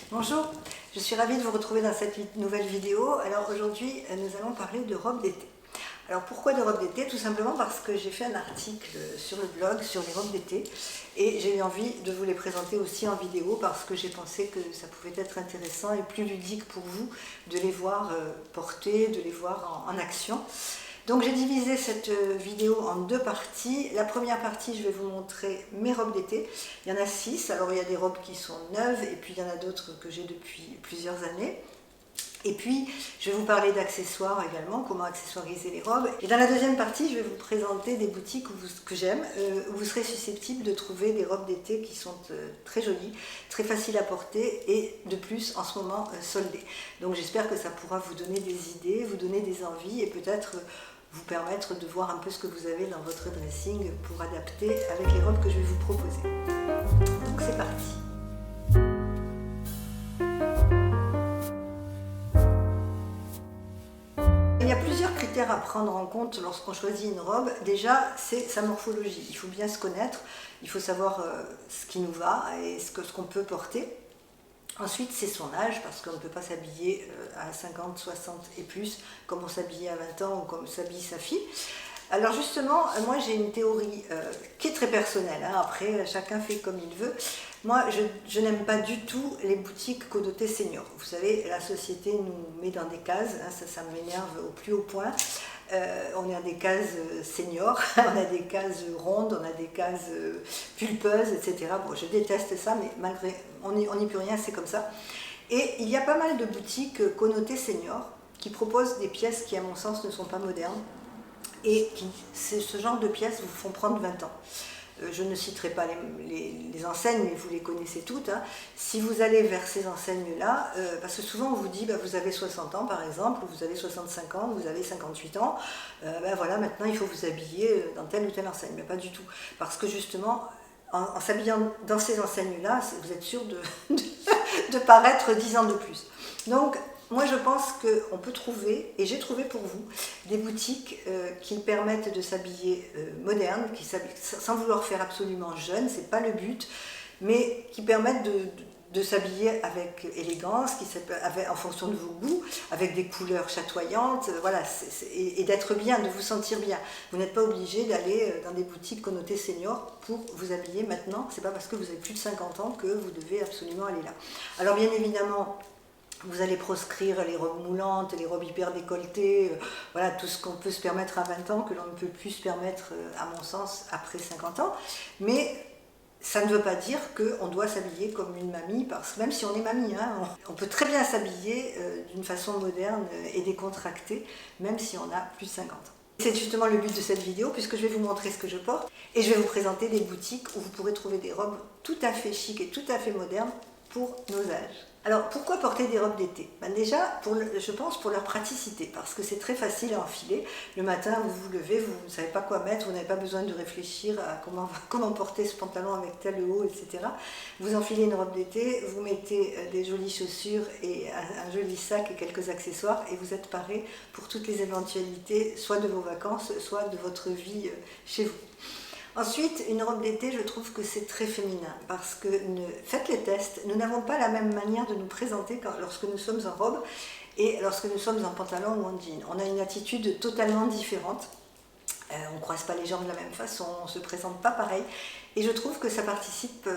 Bonjour, je suis ravie de vous retrouver dans cette nouvelle vidéo. Alors aujourd'hui, nous allons parler de robes d'été. Alors pourquoi de robes d'été? Tout simplement parce que j'ai fait un article sur le blog sur les robes d'été et j'ai eu envie de vous les présenter aussi en vidéo parce que j'ai pensé que ça pouvait être intéressant et plus ludique pour vous de les voir porter, de les voir en action. Donc j'ai divisé cette vidéo en deux parties. La première partie, je vais vous montrer mes robes d'été. Il y en a 6, alors il y a des robes qui sont neuves et puis il y en a d'autres que j'ai depuis plusieurs années. Et puis je vais vous parler d'accessoires également, comment accessoiriser les robes. Et dans la deuxième partie, je vais vous présenter des boutiques que j'aime, où vous serez susceptible de trouver des robes d'été qui sont très jolies, très faciles à porter et de plus en ce moment soldées. Donc j'espère que ça pourra vous donner des idées, vous donner des envies et peut-être vous permettre de voir un peu ce que vous avez dans votre dressing pour adapter avec les robes que je vais vous proposer. Donc c'est parti. Il y a plusieurs critères à prendre en compte lorsqu'on choisit une robe. Déjà, c'est sa morphologie. Il faut bien se connaître, il faut savoir ce qui nous va et ce qu'on peut porter. Ensuite, c'est son âge, parce qu'on ne peut pas s'habiller à 50, 60 et plus, comme on s'habillait à 20 ans ou comme s'habille sa fille. Alors justement, moi j'ai une théorie qui est très personnelle, hein. Après chacun fait comme il veut. Moi je n'aime pas du tout les boutiques connotées seniors. Vous savez, la société nous met dans des cases, hein, ça m'énerve au plus haut point. On a des cases seniors, on a des cases rondes, on a des cases pulpeuses, etc. Bon, je déteste ça, mais malgré, on n'y peut rien, c'est comme ça. Et il y a pas mal de boutiques connotées seniors qui proposent des pièces qui, à mon sens, ne sont pas modernes et qui, ce genre de pièces vous font prendre 20 ans. Je ne citerai pas les enseignes, mais vous les connaissez toutes. Hein. Si vous allez vers ces enseignes-là, parce que souvent on vous dit, vous avez 60 ans par exemple, ou vous avez 65 ans, vous avez 58 ans, voilà, maintenant il faut vous habiller dans telle ou telle enseigne. Mais pas du tout. Parce que justement, en s'habillant dans ces enseignes-là, vous êtes sûr de paraître 10 ans de plus. Donc, moi je pense qu'on peut trouver, et j'ai trouvé pour vous, des boutiques qui permettent de s'habiller moderne, sans vouloir faire absolument jeune, c'est pas le but, mais qui permettent de s'habiller avec élégance, en fonction de vos goûts, avec des couleurs chatoyantes, voilà, et d'être bien, de vous sentir bien. Vous n'êtes pas obligé d'aller dans des boutiques connotées seniors pour vous habiller maintenant, c'est pas parce que vous avez plus de 50 ans que vous devez absolument aller là. Alors bien évidemment, vous allez proscrire les robes moulantes, les robes hyper décolletées, voilà, tout ce qu'on peut se permettre à 20 ans, que l'on ne peut plus se permettre, à mon sens, après 50 ans. Mais ça ne veut pas dire qu'on doit s'habiller comme une mamie, parce que même si on est mamie, hein, on peut très bien s'habiller d'une façon moderne et décontractée, même si on a plus de 50 ans. C'est justement le but de cette vidéo, puisque je vais vous montrer ce que je porte, et je vais vous présenter des boutiques où vous pourrez trouver des robes tout à fait chic et tout à fait modernes pour nos âges. Alors pourquoi porter des robes d'été? Déjà, je pense pour leur praticité, parce que c'est très facile à enfiler. Le matin, vous vous levez, vous ne savez pas quoi mettre, vous n'avez pas besoin de réfléchir à comment porter ce pantalon avec tel haut, etc. Vous enfilez une robe d'été, vous mettez des jolies chaussures et un joli sac et quelques accessoires, et vous êtes paré pour toutes les éventualités, soit de vos vacances, soit de votre vie chez vous. Ensuite, une robe d'été, je trouve que c'est très féminin, parce que, faites les tests, nous n'avons pas la même manière de nous présenter lorsque nous sommes en robe et lorsque nous sommes en pantalon ou en jean. On a une attitude totalement différente, on ne croise pas les jambes de la même façon, on ne se présente pas pareil, et je trouve que ça participe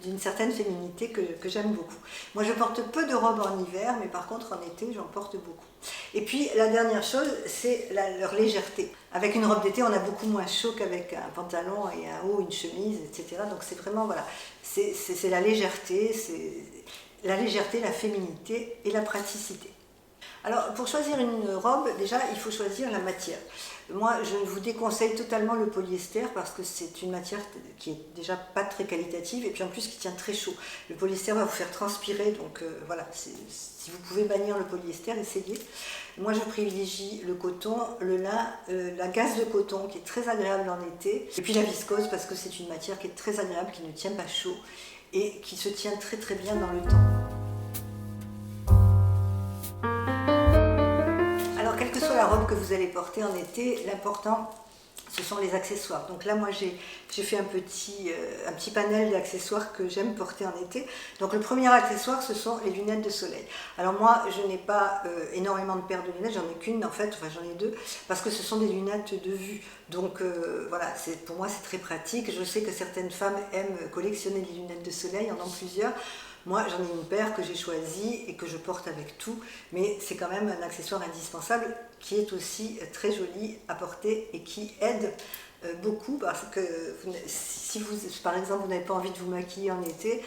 d'une certaine féminité que j'aime beaucoup. Moi je porte peu de robes en hiver, mais par contre en été j'en porte beaucoup. Et puis la dernière chose, c'est leur légèreté. Avec une robe d'été, on a beaucoup moins chaud qu'avec un pantalon et un haut, une chemise, etc. Donc c'est vraiment, voilà, c'est la légèreté, la féminité et la praticité. Alors pour choisir une robe, déjà il faut choisir la matière. Moi je vous déconseille totalement le polyester parce que c'est une matière qui est déjà pas très qualitative et puis en plus qui tient très chaud. Le polyester va vous faire transpirer, donc voilà, si vous pouvez bannir le polyester, essayez. Moi je privilégie le coton, le lin, la gaze de coton qui est très agréable en été, et puis la viscose parce que c'est une matière qui est très agréable, qui ne tient pas chaud et qui se tient très très bien dans le temps. Quelle que soit la robe que vous allez porter en été, l'important ce sont les accessoires. Donc là, moi, j'ai fait un petit panel d'accessoires que j'aime porter en été. Donc le premier accessoire, ce sont les lunettes de soleil. Alors moi, je n'ai pas énormément de paires de lunettes, j'en ai qu'une en fait, enfin j'en ai deux, parce que ce sont des lunettes de vue. Donc voilà, pour moi, c'est très pratique. Je sais que certaines femmes aiment collectionner des lunettes de soleil, en ont plusieurs. Moi, j'en ai une paire que j'ai choisie et que je porte avec tout, mais c'est quand même un accessoire indispensable qui est aussi très joli à porter et qui aide beaucoup parce que si vous, par exemple, vous n'avez pas envie de vous maquiller en été,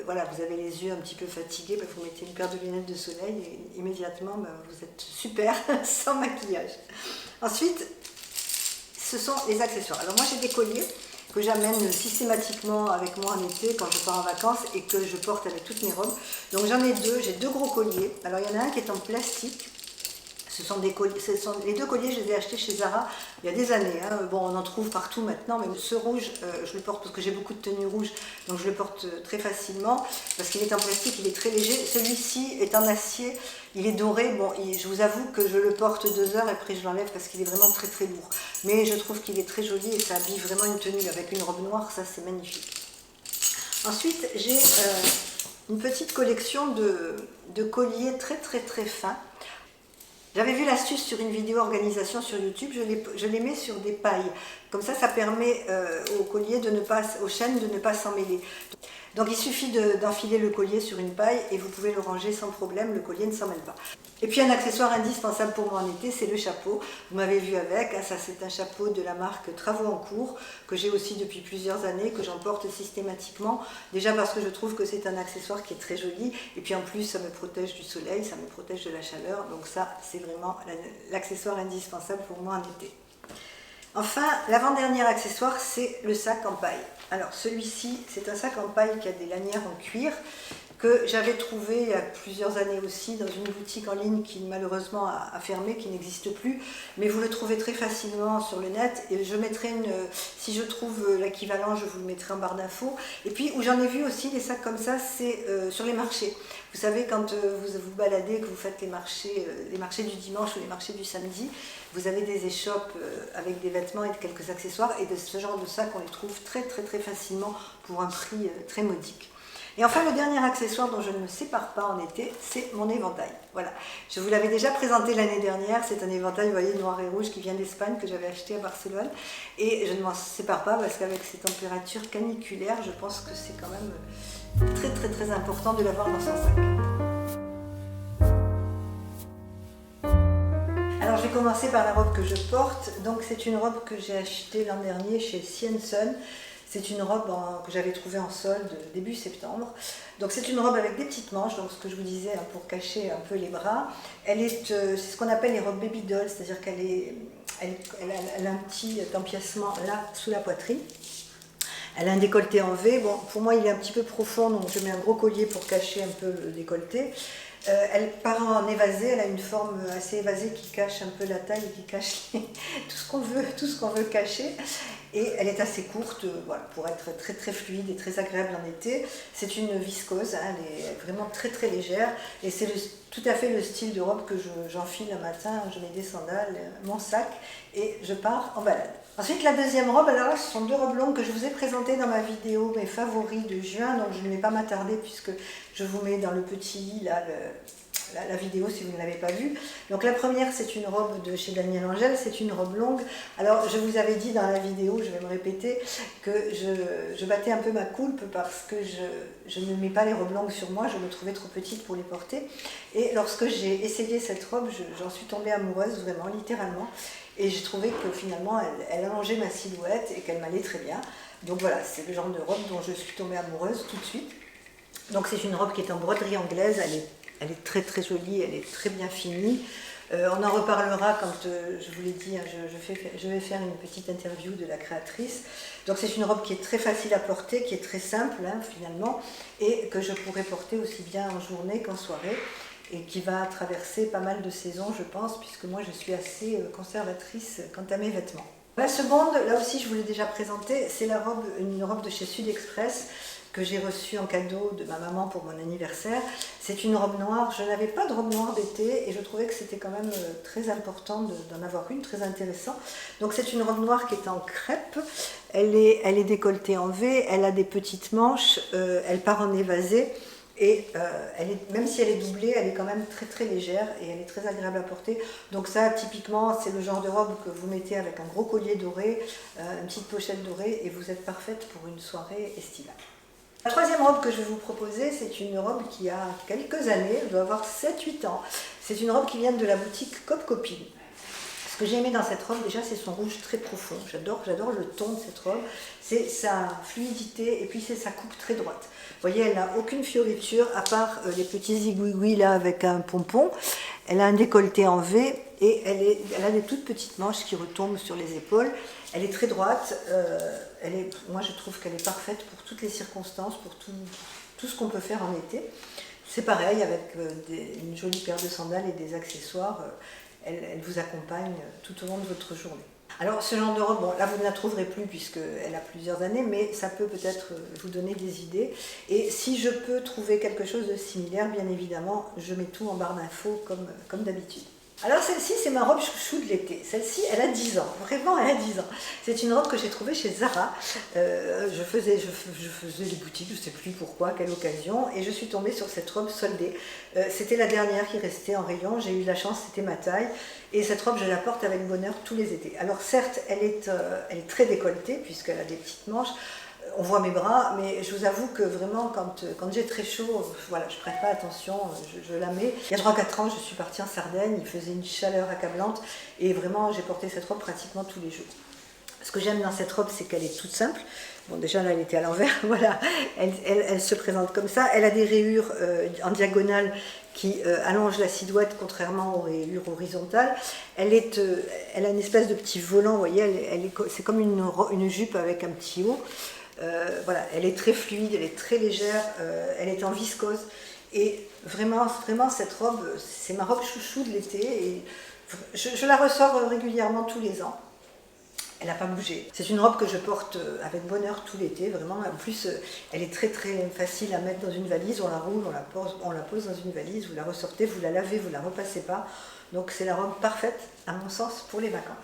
voilà, vous avez les yeux un petit peu fatigués, vous mettez une paire de lunettes de soleil et immédiatement vous êtes super sans maquillage. Ensuite, ce sont les accessoires. Alors moi j'ai des colliers que j'amène systématiquement avec moi en été quand je pars en vacances et que je porte avec toutes mes robes. Donc j'en ai deux, j'ai deux gros colliers. Alors il y en a un qui est en plastique. Ce sont des colliers, les deux colliers, je les ai achetés chez Zara il y a des années. Hein. Bon, on en trouve partout maintenant, mais ce rouge, je le porte parce que j'ai beaucoup de tenues rouges, donc je le porte très facilement parce qu'il est en plastique, il est très léger. Celui-ci est en acier, il est doré. Bon, je vous avoue que je le porte 2 heures et après je l'enlève parce qu'il est vraiment très très lourd. Mais je trouve qu'il est très joli et ça habille vraiment une tenue avec une robe noire, ça c'est magnifique. Ensuite, j'ai une petite collection de colliers très très très fins. J'avais vu l'astuce sur une vidéo organisation sur YouTube, je les mets sur des pailles. Comme ça permet aux colliers aux chaînes de ne pas s'en mêler. Donc il suffit d'enfiler le collier sur une paille et vous pouvez le ranger sans problème, le collier ne s'en mêle pas. Et puis un accessoire indispensable pour moi en été, c'est le chapeau. Vous m'avez vu avec, hein, ça c'est un chapeau de la marque Travaux en cours, que j'ai aussi depuis plusieurs années, que j'emporte systématiquement. Déjà parce que je trouve que c'est un accessoire qui est très joli, et puis en plus ça me protège du soleil, ça me protège de la chaleur, donc ça c'est vraiment l'accessoire indispensable pour moi en été. Enfin, l'avant-dernier accessoire, c'est le sac en paille. Alors celui-ci, c'est un sac en paille qui a des lanières en cuir, que j'avais trouvé il y a plusieurs années aussi dans une boutique en ligne qui malheureusement a fermé, qui n'existe plus, mais vous le trouvez très facilement sur le net et je mettrai si je trouve l'équivalent, je vous le mettrai en barre d'infos. Et puis où j'en ai vu aussi des sacs comme ça, c'est sur les marchés. Vous savez, quand vous vous baladez, que vous faites les marchés du dimanche ou les marchés du samedi, vous avez des échoppes avec des vêtements et quelques accessoires, et de ce genre de sacs on les trouve très très très facilement pour un prix très modique. Et enfin, le dernier accessoire dont je ne me sépare pas en été, c'est mon éventail. Voilà, je vous l'avais déjà présenté l'année dernière, c'est un éventail, vous voyez, noir et rouge qui vient d'Espagne, que j'avais acheté à Barcelone. Et je ne m'en sépare pas parce qu'avec ces températures caniculaires, je pense que c'est quand même très très très important de l'avoir dans son sac. Alors je vais commencer par la robe que je porte. Donc c'est une robe que j'ai achetée l'an dernier chez Sienson. C'est une robe que j'avais trouvée en solde début septembre. Donc c'est une robe avec des petites manches, donc ce que je vous disais, hein, pour cacher un peu les bras. C'est ce qu'on appelle les robes baby doll, c'est-à-dire elle a un petit empiècement là sous la poitrine. Elle a un décolleté en V. Bon, pour moi il est un petit peu profond, donc je mets un gros collier pour cacher un peu le décolleté. Elle part en évasé, elle a une forme assez évasée qui cache un peu la taille et qui cache tout ce qu'on veut cacher. Et elle est assez courte, voilà, pour être très très fluide et très agréable en été. C'est une viscose, hein, elle est vraiment très très légère et c'est tout à fait le style de robe que j'enfile un matin. Je mets des sandales, mon sac et je pars en balade. Ensuite la deuxième robe, alors là ce sont deux robes longues que je vous ai présentées dans ma vidéo mes favoris de juin, donc je ne vais pas m'attarder puisque je vous mets dans le petit i là la vidéo si vous ne l'avez pas vue. Donc la première c'est une robe de chez Daniel Angel, c'est une robe longue. Alors je vous avais dit dans la vidéo, je vais me répéter, que je battais un peu ma coulpe parce que je ne mets pas les robes longues sur moi, je me trouvais trop petite pour les porter. Et lorsque j'ai essayé cette robe, j'en suis tombée amoureuse vraiment, littéralement. Et j'ai trouvé que finalement elle allongeait ma silhouette et qu'elle m'allait très bien. Donc voilà, c'est le genre de robe dont je suis tombée amoureuse tout de suite. Donc c'est une robe qui est en broderie anglaise, elle est très très jolie, elle est très bien finie. On en reparlera quand, je vous l'ai dit, hein, je vais faire une petite interview de la créatrice. Donc c'est une robe qui est très facile à porter, qui est très simple hein, finalement, et que je pourrais porter aussi bien en journée qu'en soirée, et qui va traverser pas mal de saisons je pense, puisque moi je suis assez conservatrice quant à mes vêtements. La seconde, là aussi je vous l'ai déjà présentée, c'est une robe de chez Sud Express, que j'ai reçue en cadeau de ma maman pour mon anniversaire. C'est une robe noire. Je n'avais pas de robe noire d'été et je trouvais que c'était quand même très important d'en avoir une, très intéressant. Donc c'est une robe noire qui est en crêpe. Elle est décolletée en V, elle a des petites manches, elle part en évasé. Et même si elle est doublée, elle est quand même très très légère et elle est très agréable à porter. Donc ça, typiquement, c'est le genre de robe que vous mettez avec un gros collier doré, une petite pochette dorée, et vous êtes parfaite pour une soirée estivale. La troisième robe que je vais vous proposer, c'est une robe qui a quelques années, elle doit avoir 7-8 ans. C'est une robe qui vient de la boutique Cop Copine. Ce que j'ai aimé dans cette robe, déjà, c'est son rouge très profond. J'adore le ton de cette robe. C'est sa fluidité et puis c'est sa coupe très droite. Vous voyez, elle n'a aucune fioriture à part les petits zigouigouis là avec un pompon. Elle a un décolleté en V et elle a des toutes petites manches qui retombent sur les épaules. Elle est très droite. Moi, je trouve qu'elle est parfaite pour toutes les circonstances, pour tout ce qu'on peut faire en été. C'est pareil avec une jolie paire de sandales et des accessoires. Elle vous accompagne tout au long de votre journée. Alors ce genre de robe, bon, là vous ne la trouverez plus puisqu'elle a plusieurs années, mais ça peut peut-être vous donner des idées. Et si je peux trouver quelque chose de similaire, bien évidemment, je mets tout en barre d'infos comme d'habitude. Alors celle-ci, c'est ma robe chouchou de l'été. Celle-ci, elle a 10 ans. Vraiment, elle a 10 ans. C'est une robe que j'ai trouvée chez Zara. Je faisais les boutiques, je ne sais plus pourquoi, à quelle occasion, et je suis tombée sur cette robe soldée. C'était la dernière qui restait en rayon. J'ai eu de la chance, c'était ma taille. Et cette robe, je la porte avec bonheur tous les étés. Alors certes, elle est très décolletée, puisqu'elle a des petites manches. On voit mes bras, mais je vous avoue que vraiment, quand j'ai très chaud, voilà, je ne prête pas attention, je la mets. Il y a 3-4 ans, je suis partie en Sardaigne, il faisait une chaleur accablante, et vraiment, j'ai porté cette robe pratiquement tous les jours. Ce que j'aime dans cette robe, c'est qu'elle est toute simple. Bon, déjà, là, elle était à l'envers, voilà. Elle se présente comme ça. Elle a des rayures en diagonale qui allongent la silhouette, contrairement aux rayures horizontales. Elle a une espèce de petit volant, vous voyez, c'est comme une jupe avec un petit haut. Voilà, elle est très fluide, elle est très légère, elle est en viscose et vraiment cette robe, c'est ma robe chouchou de l'été et je la ressors régulièrement tous les ans. Elle n'a pas bougé. C'est une robe que je porte avec bonheur tout l'été, vraiment. En plus, elle est très très facile à mettre dans une valise, on la roule, on la pose dans une valise, vous la ressortez, vous la lavez, vous la repassez pas. Donc c'est la robe parfaite, à mon sens, pour les vacances.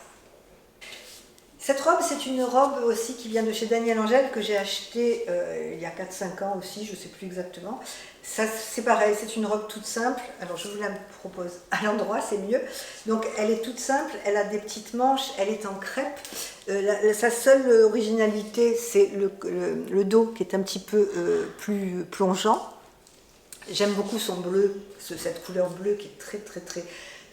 Cette robe, c'est une robe aussi qui vient de chez Daniel Angel, que j'ai achetée il y a 4-5 ans aussi, je ne sais plus exactement. C'est pareil, c'est une robe toute simple. Alors je vous la propose à l'endroit, c'est mieux. Donc elle est toute simple, elle a des petites manches, elle est en crêpe. Sa seule originalité, c'est le dos qui est un petit peu plus plongeant. J'aime beaucoup son bleu, cette couleur bleue qui est très très très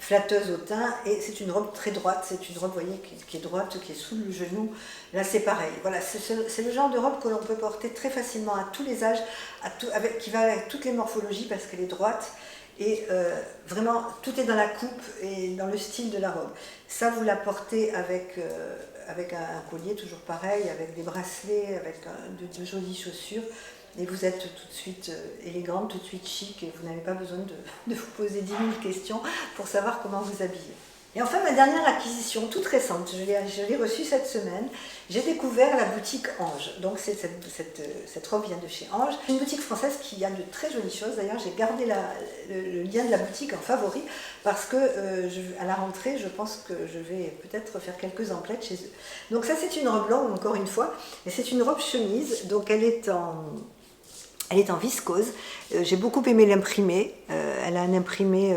flatteuse au teint, et c'est une robe très droite, c'est une robe, vous voyez, qui est droite, qui est sous le genou. Là c'est pareil, voilà, c'est le genre de robe que l'on peut porter très facilement à tous les âges, qui va avec toutes les morphologies parce qu'elle est droite, et vraiment tout est dans la coupe et dans le style de la robe. Ça vous la portez avec un collier toujours pareil, avec des bracelets, avec de jolies chaussures. Et vous êtes tout de suite élégante, tout de suite chic, et vous n'avez pas besoin de vous poser 10 000 questions pour savoir comment vous habiller. Et enfin, ma dernière acquisition, toute récente, je l'ai reçue cette semaine, j'ai découvert la boutique Ange. Donc cette robe vient de chez Ange. C'est une boutique française qui a de très jolies choses. D'ailleurs, j'ai gardé le lien de la boutique en favori parce que à la rentrée, je pense que je vais peut-être faire quelques emplettes chez eux. Donc ça, c'est une robe longue, encore une fois, et c'est une robe chemise. Donc elle est en viscose. J'ai beaucoup aimé l'imprimé. Elle a un imprimé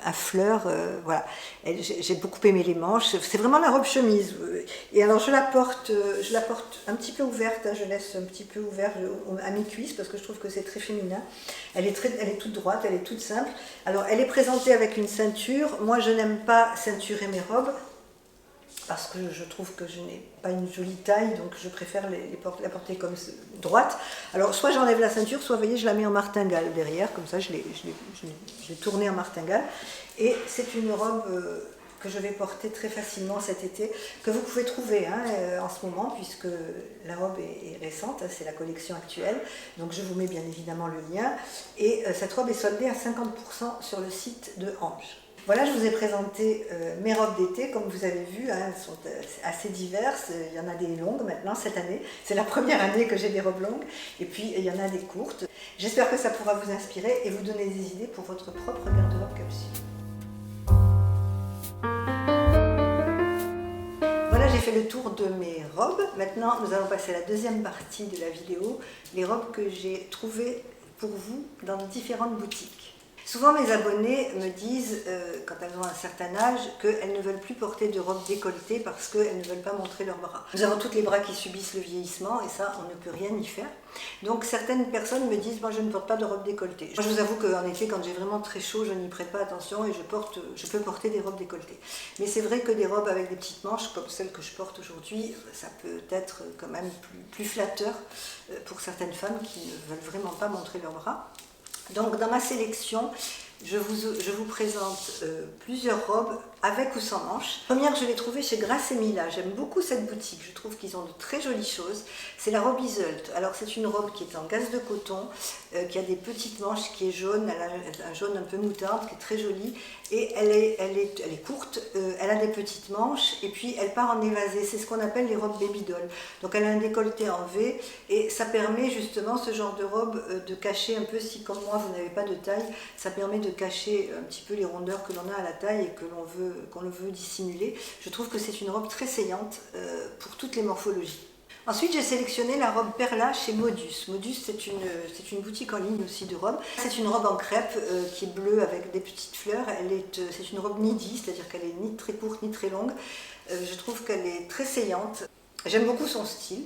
à fleurs. Voilà. J'ai beaucoup aimé les manches. C'est vraiment la robe chemise. Et alors je la porte un petit peu ouverte. Je laisse un petit peu ouvert à mes cuisses parce que je trouve que c'est très féminin. Elle est toute droite, elle est toute simple. Alors elle est présentée avec une ceinture. Moi je n'aime pas ceinturer mes robes, parce que je trouve que je n'ai pas une jolie taille, donc je préfère la porter comme droite. Alors soit j'enlève la ceinture, soit vous voyez, je la mets en martingale derrière, comme ça je l'ai tournée en martingale. Et c'est une robe que je vais porter très facilement cet été, que vous pouvez trouver en ce moment, puisque la robe est récente, c'est la collection actuelle, donc je vous mets bien évidemment le lien. Et cette robe est soldée à 50% sur le site de Ange. Voilà, je vous ai présenté mes robes d'été, comme vous avez vu, hein, elles sont assez diverses. Il y en a des longues maintenant cette année, c'est la première année que j'ai des robes longues, et puis il y en a des courtes. J'espère que ça pourra vous inspirer et vous donner des idées pour votre propre garde-robe capsule. Voilà, j'ai fait le tour de mes robes. Maintenant, nous allons passer à la deuxième partie de la vidéo, les robes que j'ai trouvées pour vous dans différentes boutiques. Souvent mes abonnés me disent, quand elles ont un certain âge, qu'elles ne veulent plus porter de robes décolletées parce qu'elles ne veulent pas montrer leurs bras. Nous avons toutes les bras qui subissent le vieillissement et ça, on ne peut rien y faire. Donc certaines personnes me disent, moi je ne porte pas de robe décolletée. Moi, je vous avoue qu'en été, quand j'ai vraiment très chaud, je n'y prête pas attention et je peux porter des robes décolletées. Mais c'est vrai que des robes avec des petites manches, comme celle que je porte aujourd'hui, ça peut être quand même plus flatteur pour certaines femmes qui ne veulent vraiment pas montrer leurs bras. Donc dans ma sélection, je vous présente plusieurs robes avec ou sans manches. La première, je l'ai trouvée chez Grasse et Mila. J'aime beaucoup cette boutique, je trouve qu'ils ont de très jolies choses. C'est la robe Iseult. Alors c'est une robe qui est en gaze de coton, qui a des petites manches, qui est jaune, elle a un jaune un peu moutarde, qui est très jolie. Et elle est courte, elle a des petites manches, et puis elle part en évasé. C'est ce qu'on appelle les robes baby doll. Donc elle a un décolleté en V, et ça permet justement, ce genre de robe, de cacher un peu, si comme moi vous n'avez pas de taille, ça permet de cacher un petit peu les rondeurs que l'on a à la taille et qu'on le veut dissimuler. Je trouve que c'est une robe très saillante pour toutes les morphologies. Ensuite, j'ai sélectionné la robe Perla chez Modus. Modus, c'est une boutique en ligne aussi de robes. C'est une robe en crêpe qui est bleue avec des petites fleurs. C'est une robe midi, c'est-à-dire qu'elle est ni très courte ni très longue. Je trouve qu'elle est très saillante. J'aime beaucoup son style.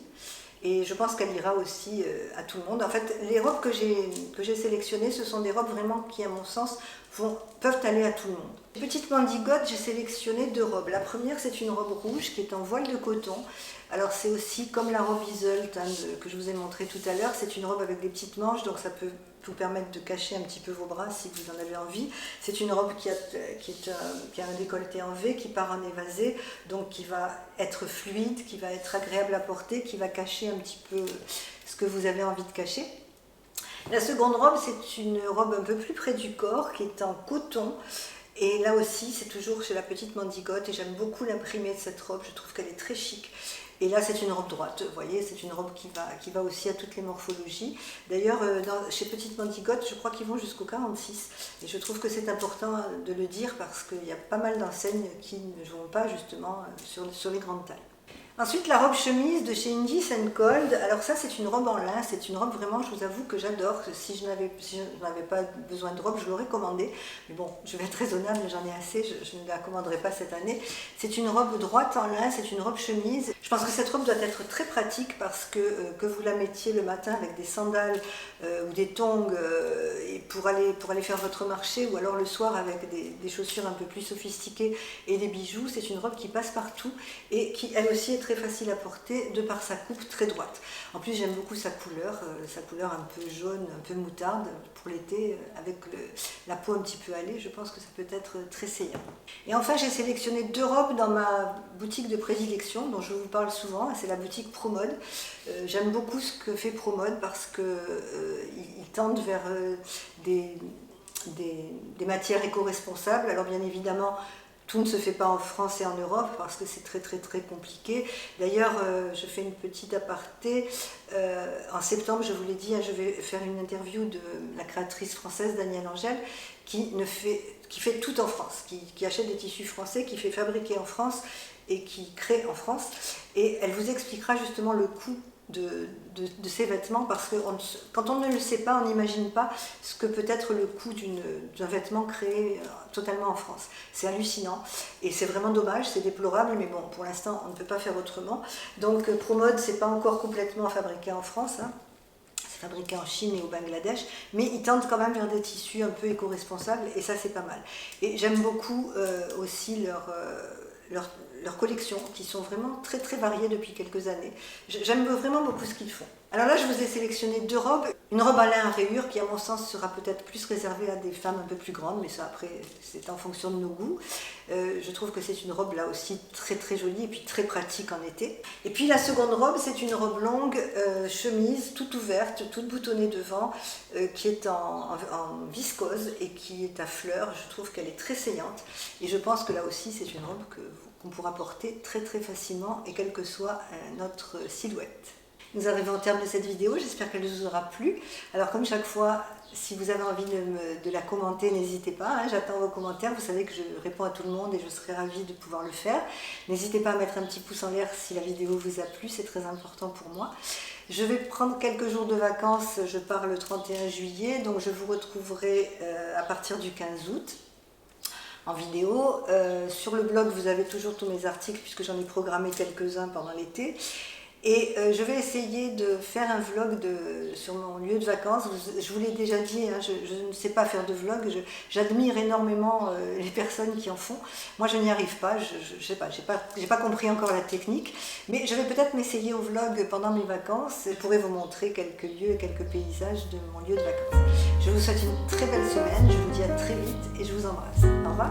Et je pense qu'elle ira aussi à tout le monde. En fait, les robes que j'ai sélectionnées, ce sont des robes vraiment qui, à mon sens, peuvent aller à tout le monde. Petite mandigote, j'ai sélectionné deux robes. La première, c'est une robe rouge qui est en voile de coton. Alors c'est aussi comme la robe Iseult que je vous ai montré tout à l'heure, c'est une robe avec des petites manches, donc ça peut vous permettre de cacher un petit peu vos bras si vous en avez envie. C'est une robe qui a un décolleté en V, qui part en évasé, donc qui va être fluide, qui va être agréable à porter, qui va cacher un petit peu ce que vous avez envie de cacher. La seconde robe, c'est une robe un peu plus près du corps, qui est en coton. Et là aussi, c'est toujours chez la petite mandigote, et j'aime beaucoup l'imprimé de cette robe, je trouve qu'elle est très chic. Et là, c'est une robe droite, vous voyez, c'est une robe qui va aussi à toutes les morphologies. D'ailleurs, chez Petite Mandigote, je crois qu'ils vont jusqu'au 46. Et je trouve que c'est important de le dire parce qu'il y a pas mal d'enseignes qui ne vont pas justement sur les grandes tailles. Ensuite, la robe chemise de chez Indies & Cold. Alors ça, c'est une robe en lin, c'est une robe vraiment, je vous avoue, que j'adore. Si je n'avais pas besoin de robe, je l'aurais commandée. Mais bon, je vais être raisonnable, j'en ai assez, je ne la commanderai pas cette année. C'est une robe droite en lin, c'est une robe chemise. Je pense que cette robe doit être très pratique parce que vous la mettiez le matin avec des sandales ou des tongs et pour aller faire votre marché, ou alors le soir avec des chaussures un peu plus sophistiquées et des bijoux. C'est une robe qui passe partout et qui, elle aussi, est très facile à porter de par sa coupe très droite. En plus, j'aime beaucoup sa couleur un peu jaune, un peu moutarde pour l'été, avec la peau un petit peu hâlée. Je pense que ça peut être très saillant. Et enfin, j'ai sélectionné deux robes dans ma boutique de prédilection dont je vous parle souvent, c'est la boutique ProMode. J'aime beaucoup ce que fait ProMode parce qu'ils tendent vers des matières éco-responsables. Alors bien évidemment, tout ne se fait pas en France et en Europe parce que c'est très compliqué. D'ailleurs, je fais une petite aparté. En septembre, je vous l'ai dit, je vais faire une interview de la créatrice française Danielle Angèle qui fait tout en France, qui achète des tissus français, qui fait fabriquer en France et qui crée en France. Et elle vous expliquera justement le coût de ces vêtements parce que quand on ne le sait pas, on n'imagine pas ce que peut être le coût d'un vêtement créé totalement en France. C'est hallucinant et c'est vraiment dommage, c'est déplorable, mais bon, pour l'instant, on ne peut pas faire autrement. Donc ProMode, c'est pas encore complètement fabriqué en France, hein. C'est fabriqué en Chine et au Bangladesh, mais ils tendent quand même vers des tissus un peu éco-responsables et ça, c'est pas mal. Et j'aime beaucoup aussi leurs collections qui sont vraiment très variées depuis quelques années. J'aime vraiment beaucoup ce qu'ils font. Alors là, je vous ai sélectionné 2 robes. Une robe à lin à rayures qui, à mon sens, sera peut-être plus réservée à des femmes un peu plus grandes, mais ça, après, c'est en fonction de nos goûts. Je trouve que c'est une robe, là aussi, très très jolie et puis très pratique en été. Et puis la seconde robe, c'est une robe longue, chemise, toute ouverte, toute boutonnée devant, qui est en viscose et qui est à fleurs. Je trouve qu'elle est très saillante. Et je pense que là aussi, c'est une robe qu'on pourra porter très très facilement et quelle que soit notre silhouette. Nous arrivons au terme de cette vidéo, j'espère qu'elle vous aura plu. Alors comme chaque fois, si vous avez envie de la commenter, n'hésitez pas, hein, j'attends vos commentaires, vous savez que je réponds à tout le monde et je serai ravie de pouvoir le faire. N'hésitez pas à mettre un petit pouce en l'air si la vidéo vous a plu, c'est très important pour moi. Je vais prendre quelques jours de vacances, je pars le 31 juillet, donc je vous retrouverai à partir du 15 août. En vidéo. Sur le blog, vous avez toujours tous mes articles puisque j'en ai programmé quelques-uns pendant l'été. Et je vais essayer de faire un vlog sur mon lieu de vacances. Je vous l'ai déjà dit, hein, je ne sais pas faire de vlog. J'admire énormément les personnes qui en font. Moi, je n'y arrive pas. Je sais pas, j'ai pas compris encore la technique. Mais je vais peut-être m'essayer au vlog pendant mes vacances. Je pourrai vous montrer quelques lieux et quelques paysages de mon lieu de vacances. Je vous souhaite une très belle semaine. Je vous dis à très vite et je vous embrasse. Au revoir.